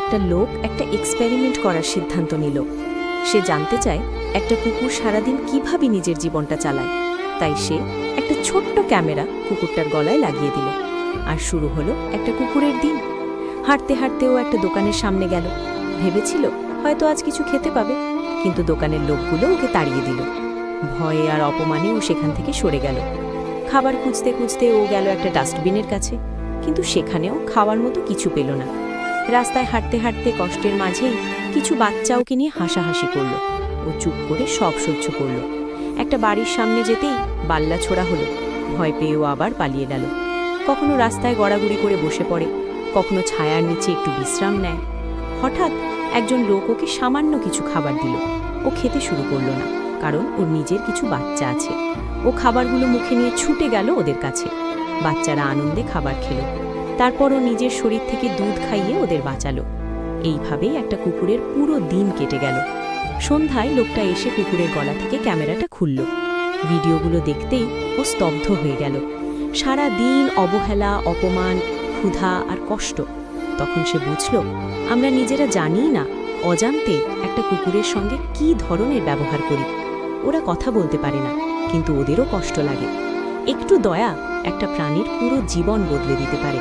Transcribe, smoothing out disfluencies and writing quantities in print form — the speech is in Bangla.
একটা লোক একটা এক্সপেরিমেন্ট করার সিদ্ধান্ত নিল। সে জানতে চায় একটা কুকুর সারাদিন কিভাবে নিজের জীবনটা চালায়। তাই সে একটা ছোট্ট ক্যামেরা কুকুরটার গলায় লাগিয়ে দিল। আর শুরু হলো একটা কুকুরের দিন। হাঁটতে হাঁটতে ও একটা দোকানের সামনে গেল। ভেবেছিল হয়তো আজ কিছু খেতে পাবে, কিন্তু দোকানের লোকগুলো ওকে তাড়িয়ে দিল। ভয়ে আর অপমানে ও সেখান থেকে সরে গেল। খাবার খুঁজতে খুঁজতে ও গেল একটা ডাস্টবিনের কাছে, কিন্তু সেখানেও খাওয়ার মতো কিছু পেল না। রাস্তায় হাঁটতে হাঁটতে কষ্টের মাঝেই কিছু বাচ্চা ওকে নিয়ে হাসাহাসি করল। ও চুপ করে সব সহ্য করল। একটা বাড়ির সামনে যেতেই বাল্লা ছোড়া হলো। ভয় পেয়ে ও আবার পালিয়ে গেল। কখনো রাস্তায় গড়াগড়ি করে বসে পড়ে, কখনো ছায়ার নিচে একটু বিশ্রাম নেয়। হঠাৎ একজন লোক ওকে সামান্য কিছু খাবার দিল। ও খেতে শুরু করল না, কারণ ওর নিজের কিছু বাচ্চা আছে। ও খাবারগুলো মুখে নিয়ে ছুটে গেল ওদের কাছে। বাচ্চারা আনন্দে খাবার খেল। তারপর ও নিজের শরীর থেকে দুধ খাইয়ে ওদের বাঁচালো। এইভাবেই একটা কুকুরের পুরো দিন কেটে গেল। সন্ধ্যায় লোকটা এসে কুকুরের গলা থেকে ক্যামেরাটা খুলল। ভিডিওগুলো দেখতেই ও স্তব্ধ হয়ে গেল। সারা দিন অবহেলা, অপমান, ক্ষুধা আর কষ্ট। তখন সে বুঝল, আমরা নিজেরা জানিই না অজান্তে একটা কুকুরের সঙ্গে কী ধরনের ব্যবহার করি। ওরা কথা বলতে পারে না, কিন্তু ওদেরও কষ্ট লাগে। একটু দয়া একটা প্রাণীর পুরো জীবন বদলে দিতে পারে।